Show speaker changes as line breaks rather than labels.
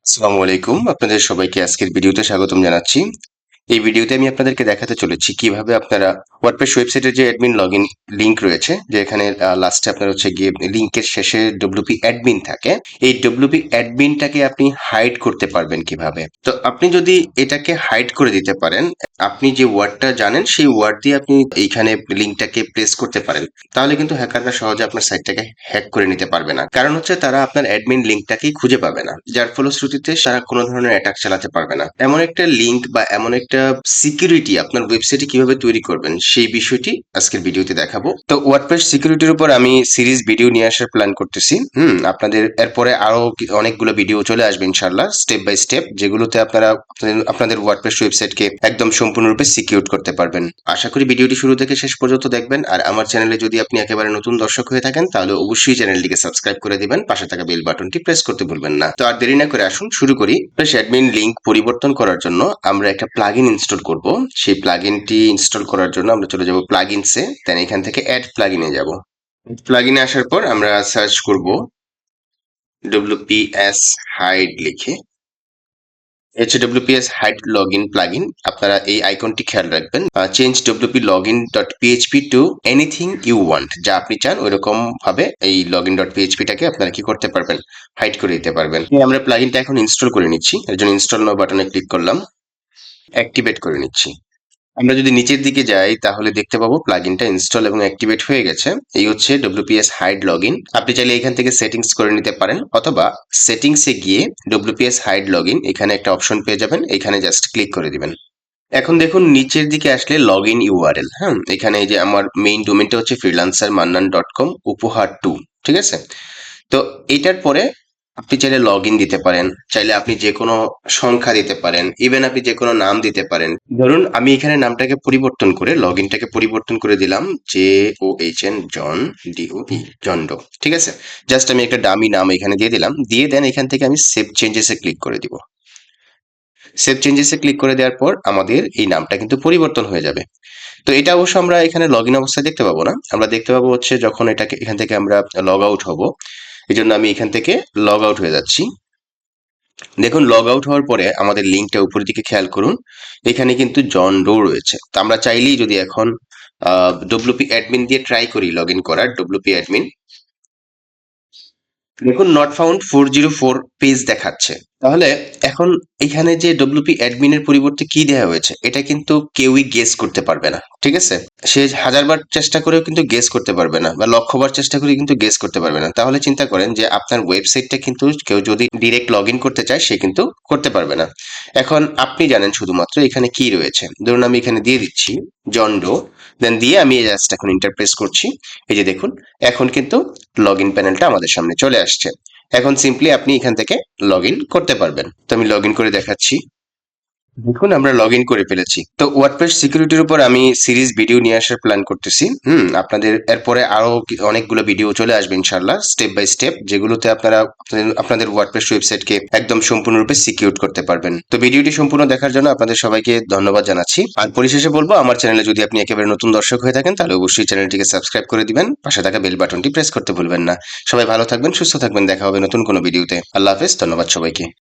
আসসালামু আলাইকুম। আপনাদের সবাইকে আজকের ভিডিওতে স্বাগতম জানাচ্ছি। এই ভিডিওতে আমি আপনাদেরকে দেখাতে চলেছি কিভাবে আপনারা ওয়ার্ডপ্রেস ওয়েবসাইটের যে অ্যাডমিন লগইন লিংক রয়েছে, যে এখানে লাস্টে আপনার হচ্ছে গিয়ে লিংকের শেষে ডব্লিউপি অ্যাডমিন থাকে। এই ডব্লিউপি অ্যাডমিনটাকে আপনি হাইড করতে পারবেন কিভাবে? তো আপনি যদি এটাকে হাইড করে দিতে পারেন, আপনি যে ওয়ার্ডটা জানেন সেই ওয়ার্ড দিয়ে আপনি এইখানে লিংকটাকে প্লেস করতে পারেন, তাহলে কিন্তু হ্যাকাররা সহজে আপনার সাইটটাকে হ্যাক করে নিতে পারবে না। কারণ হচ্ছে তারা আপনার অ্যাডমিন লিংকটাকেই খুঁজে পাবে না, যার ফলশ্রুতিতে তারা কোনো ধরনের অ্যাটাক চালাতে পারবে না। এমন একটা লিংক বা এমন একটা সিকিউরিটি আপনার ওয়েবসাইটে কিভাবে তৈরি করবেন সেই বিষয়টি আজকের ভিডিওতে দেখাবো। তো ওয়ার্ডপ্রেস সিকিউরিটির উপর আমি সিরিজ ভিডিও নিয়ে আসার প্ল্যান করতেছি। আপনাদের এরপরে আরো অনেকগুলো ভিডিও চলে আসবে ইনশাআল্লাহ, স্টেপ বাই স্টেপ, যেগুলোতে আপনারা আপনাদের ওয়ার্ডপ্রেস ওয়েবসাইটকে একদম সম্পূর্ণরূপে সিকিউর করতে পারবেন। আশা করি ভিডিওটি শুরু থেকে শেষ পর্যন্ত দেখবেন। আর আমার চ্যানেলে যদি আপনি একেবারে নতুন দর্শক হয়ে থাকেন, তাহলে অবশ্যই চ্যানেলটিকে সাবস্ক্রাইব করে দিবেন, পাশে থাকা বেল বাটনটি প্রেস করতে ভুলবেন না। তো আর দেরি না করে আসুন শুরু করি। অ্যাডমিন লিংক পরিবর্তন করার জন্য আমরা একটা প্লাগইন ইনস্টল করব। সেই প্লাগইনটি ইনস্টল করার জন্য আমরা চলে যাব প্লাগইনসে, দেন এখান থেকে অ্যাড প্লাগইনে যাব। প্লাগইনে আসার পর আমরা সার্চ করব ডব্লিউপিএস হাইড লিখে। HWPS হাইড লগইন প্লাগইন, আপনারা এই আইকনটি খেয়াল রাখবেন। Change WP login dot PHP to anything you want, যা আপনি চান ওইরকম ভাবে এই লগইন ডট পিএইচপিটাকে আপনারা কি করতে পারবেন, হাইড করে দিতে পারবেন। আমরা প্লাগইনটা এখন ইনস্টল করে নিচ্ছি, এর জন্য ইনস্টল নাও বাটনে ক্লিক করলাম, অ্যাক্টিভেট করে নিচ্ছি। আমরা যদি নিচের দিকে যাই তাহলে দেখতে পাবো প্লাগইনটা ইনস্টল এবং অ্যাক্টিভেট হয়ে গেছে। এই হচ্ছে ডব্লিউপিএস হাইড লগইন। আপনি চাইলে এখান থেকে সেটিংস করে নিতে পারেন, অথবা সেটিংসে গিয়ে ডব্লিউপিএস হাইড লগইন এখানে একটা অপশন পেয়ে যাবেন, এখানে জাস্ট ক্লিক করে দিবেন। এখন দেখুন নিচের দিকে আসলে লগ ইন ইউআরএল, হ্যাঁ, এখানে এই যে আমার মেইন ডোমেনটা হচ্ছে freelancermannan.com উপহার 2, ঠিক আছে? তো এইটার পরে আপনি চাইলে লগ ইন দিতে পারেন, চাইলে আপনি যে কোনো সংখ্যা দিতে পারেন, ইভেন আপনি যে কোনো নাম দিতে পারেন। ধরুন আমি এখানে নামটাকে পরিবর্তন করে, লগ ইনটাকে পরিবর্তন করে দিলাম JOHN, জন DOE, জন্ডো, ঠিক আছে? জাস্ট আমি একটা ডামি নাম এখানে দিয়ে দিলাম, দিয়ে দেন এখান থেকে আমি সেভ চেঞ্জেসে ক্লিক করে দিব। সেভ চেঞ্জেসে ক্লিক করে দেওয়ার পর আমাদের এই নামটা কিন্তু পরিবর্তন হয়ে যাবে। তো এটা অবশ্য আমরা এখানে লগ ইন অবস্থায় দেখতে পাবো না, আমরা দেখতে পাবো হচ্ছে যখন এটাকে এখান থেকে আমরা লগ আউট হব। এই জন্য আমি এখান থেকে লগ আউট হয়ে যাচ্ছি। দেখুন লগ আউট হওয়ার পরে আমাদের লিঙ্কটা উপরের দিকে খেয়াল করুন, এখানে কিন্তু জন ডো রয়েছে। তো আমরা চাইলেই যদি এখন ডব্লিউপি অ্যাডমিন দিয়ে ট্রাই করি লগ ইন করার, ডব্লিউপি অ্যাডমিন, দেখুন নট ফাউন্ড 404 পেজ দেখাচ্ছে। তাহলে এখন এখানে যে ডব্লিউপি অ্যাডমিনের পরিবর্তে কি দেওয়া হয়েছে এটা কিন্তু কেউই গেস করতে পারবে না, ঠিক আছে? সে হাজারবার চেষ্টা করেও কিন্তু গেস করতে পারবে না, বা লক্ষবার চেষ্টা করে কিন্তু গেস করতে পারবে না। তাহলে চিন্তা করেন যে আপনার ওয়েবসাইটটা কিন্তু কেউ যদি ডিরেক্ট লগ ইন করতে চায় সে কিন্তু করতে পারবে না। এখন আপনি জানেন শুধুমাত্র এখানে কি রয়েছে। ধরুন আমি এখানে দিয়ে দিচ্ছি জন্ডো, দেন দিয়ে আমি জাস্ট এখন ইন্টারপ্রেস করছি। এই যে দেখুন এখন কিন্তু লগ ইন প্যানেলটা আমাদের সামনে চলে আসছে। এখন সিম্পলি আপনি এখান থেকে লগ ইন করতে পারবেন। তো আমি লগ ইন করে দেখাচ্ছি। দেখুন আমরা লগ ইন করে ফেলেছি। তো ওয়ার্ডপ্রেস সিকিউরিটির উপর আমি সিরিজ ভিডিও নিয়ে আসার প্ল্যান করতেছি। আপনাদের এরপরে আরো অনেকগুলো ভিডিও চলে আসবে ইনশাআল্লাহ, স্টেপ বাই স্টেপ, যেগুলোতে আপনারা আপনাদের ওয়ার্ডপ্রেস ওয়েবসাইটকে একদম সম্পূর্ণরূপে সিকিউর করতে পারবেন। তো ভিডিওটি সম্পূর্ণ দেখার জন্য আপনাদের সবাইকে ধন্যবাদ জানাচ্ছি। আর পরিশেষে বলবো, আমার চ্যানেলে যদি আপনি একেবারে নতুন দর্শক হয়ে থাকেন, তাহলে অবশ্যই চ্যানেলটিকে সাবস্ক্রাইব করে দিবেন, পাশে থাকা বেল বাটনটি প্রেস করতে ভুলবেন না। সবাই ভালো থাকবেন, সুস্থ থাকবেন, দেখা হবে নতুন কোনো ভিডিওতে। আল্লাহ হাফেজ, ধন্যবাদ সবাইকে।